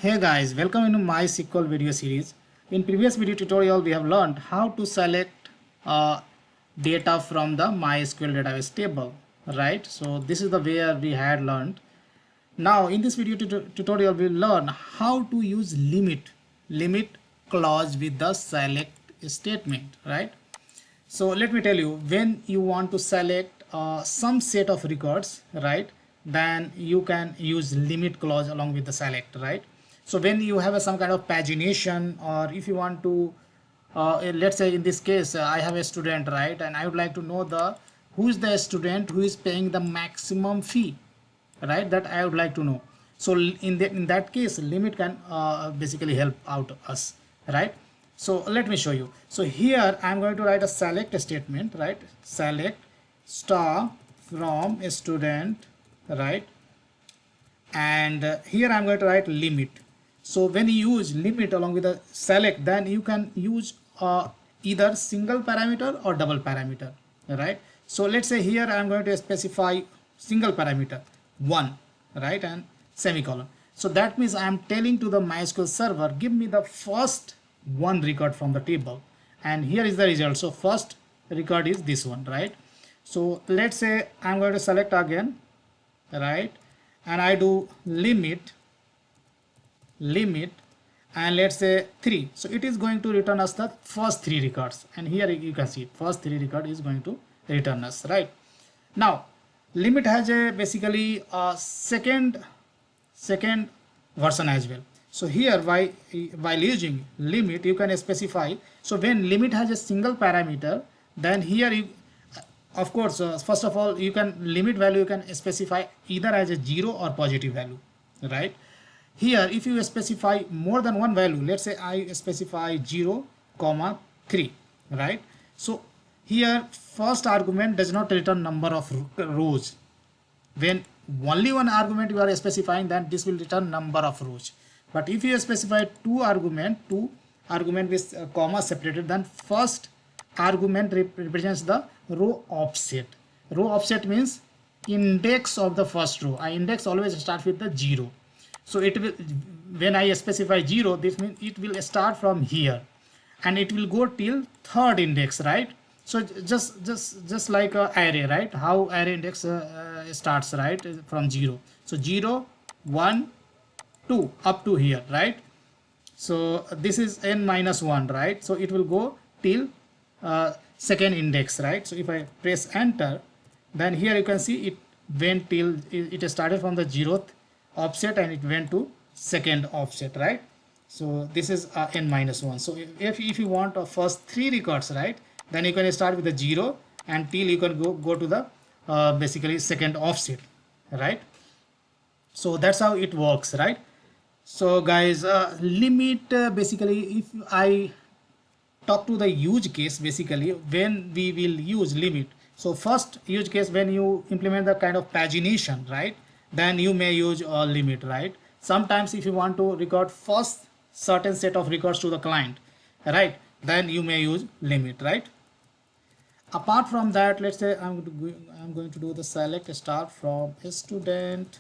Hey guys, welcome into MySQL video series. In previous video tutorial, we have learned how to select data from the MySQL database table, right? So this is the way we had learned. Now in this video tutorial, we'll learn how to use limit clause with the select statement, right? So let me tell you, when you want to select some set of records, right, then you can use limit clause along with the select, right? So when you have some kind of pagination, or if you want to let's say in this case, I have a student, right, and I would like to know who is the student who is paying the maximum fee, right, that I would like to know. So in that case, limit can basically help out us, right? So let me show you. So here I'm going to write a select statement, right? Select star from a student, right? And here I'm going to write limit. So when you use limit along with the select, then you can use either single parameter or double parameter, right? So let's say here I'm going to specify single parameter 1, right, and semicolon. So that means I'm telling to the MySQL server, give me the first one record from the table, and here is the result. So first record is this one, right? So let's say I'm going to select again, right, and I do limit, and let's say 3. So it is going to return us the first 3 records, and here you can see first 3 record is going to return us, right? Now limit has a basically a second version as well. So here while using limit, you can specify. So when limit has a single parameter, then here you of course first of all, you can limit value, you can specify either as a 0 or positive value, right? Here if you specify more than one value, let's say I specify 0, 3, right? So here first argument does not return number of rows. When only one argument you are specifying, then this will return number of rows. But if you specify two argument with comma separated, then first argument represents the row offset. Row offset means index of the first row. I index always start with the 0. So it will, when I specify 0, this means it will start from here and it will go till third index, right? So just like a array, right? How array index starts, right, from 0. So 0, 1, 2 up to here, right? So this is n minus 1, right? So it will go till second index, right? So if I press enter, then here you can see it went till it started from the 0th offset and it went to second offset, right? So this is n minus 1. So if you want first 3 records, right, then you can start with the 0 until you can go to the basically second offset, right? So that's how it works, right? So guys, limit basically, if I talk to the use case, basically when we will use limit. So first use case, when you implement the kind of pagination, right, then you may use a limit, right? Sometimes if you want to record first certain set of records to the client, right, then you may use limit, right? Apart from that, let's say I'm going to do the select start from a student.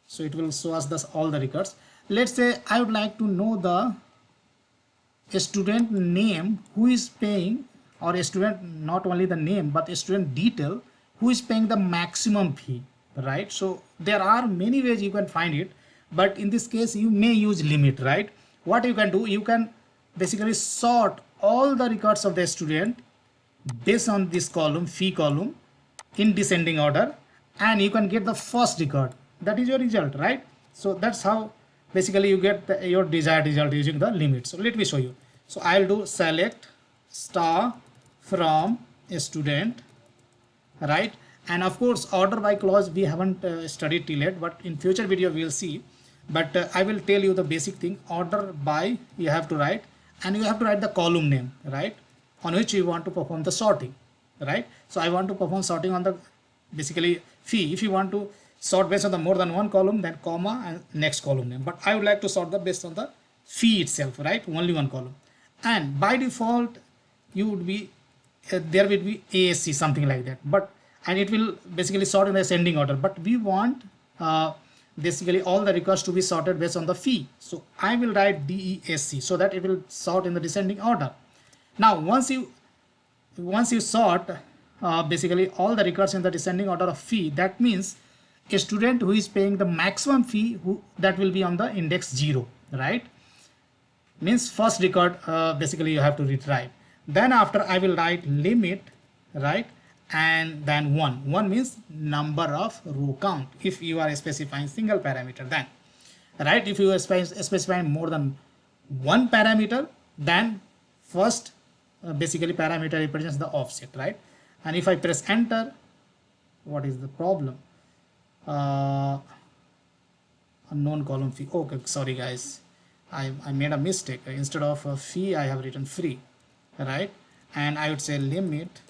So it will show us all the records. Let's say I would like to know a student name who is paying, or a student, not only the name but a student detail who is paying the maximum fee, right? So there are many ways you can find it, but in this case you may use limit, right? What you can do, you can basically sort all the records of the student based on this column, fee column, in descending order, and you can get the first record. That is your result, right? So that's how basically you get your desired result using the limit. So let me show you. So I'll do select star from a student, right? And of course order by clause we haven't studied till yet, but in future video we will see. But I will tell you the basic thing. Order by you have to write, and you have to write the column name, right, on which you want to perform the sorting, right? So I want to perform sorting on the basically fee. If you want to sort based on the more than one column, then comma and next column name, but I would like to sort the based on the fee itself, right? Only one column. And by default you would be there will be ASC, something like that, but and it will basically sort in the ascending order, but we want basically all the records to be sorted based on the fee. So I will write DESC so that it will sort in the descending order. Now once you sort basically all the records in the descending order of fee, that means a student who is paying the maximum fee, that will be on the index 0, right? Means first record basically you have to retrieve. Then after I will write limit, right? And then 1 means number of row count if you are specifying single parameter. Then right, if you are specifying more than one parameter, then first basically parameter represents the offset, right? And if I press enter, what is the problem? Unknown column fee. Okay, sorry guys, I made a mistake. Instead of a fee I have written free, right? And I would say limit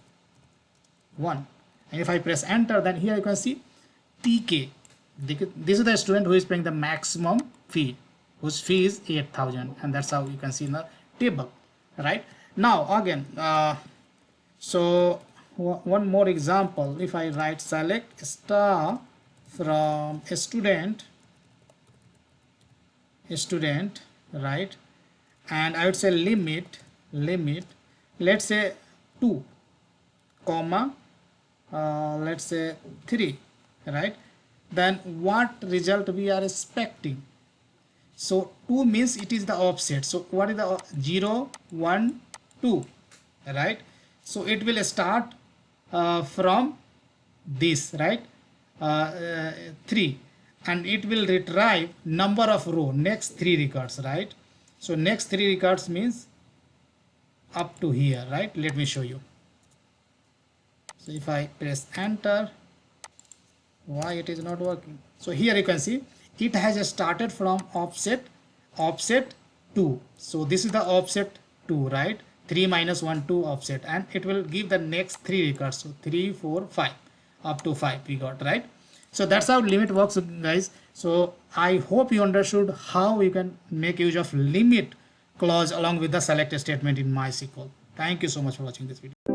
1, and if I press enter, then here you can see TK. This is the student who is paying the maximum fee, whose fee is 8,000, and that's how you can see in the table, right? Now again, so one more example. If I write select star from a student, right, and I would say limit, let's say 2, comma let's say 3, right? Then what result we are expecting? So 2 means it is the offset. So what is the 0, 1, 2, right? So it will start from this, right? 3, and it will retrieve number of row, next 3 records, right? So next 3 records means up to here, right? Let me show you. So if I press enter, why it is not working? So here you can see it has started from offset 2. So this is the offset 2, right? 3 minus 1, 2 offset, and it will give the next 3 records. So 3, 4, 5, up to 5 we got, right? So that's how limit works, guys. So I hope you understood how you can make use of limit clause along with the select statement in MySQL. Thank you so much for watching this video.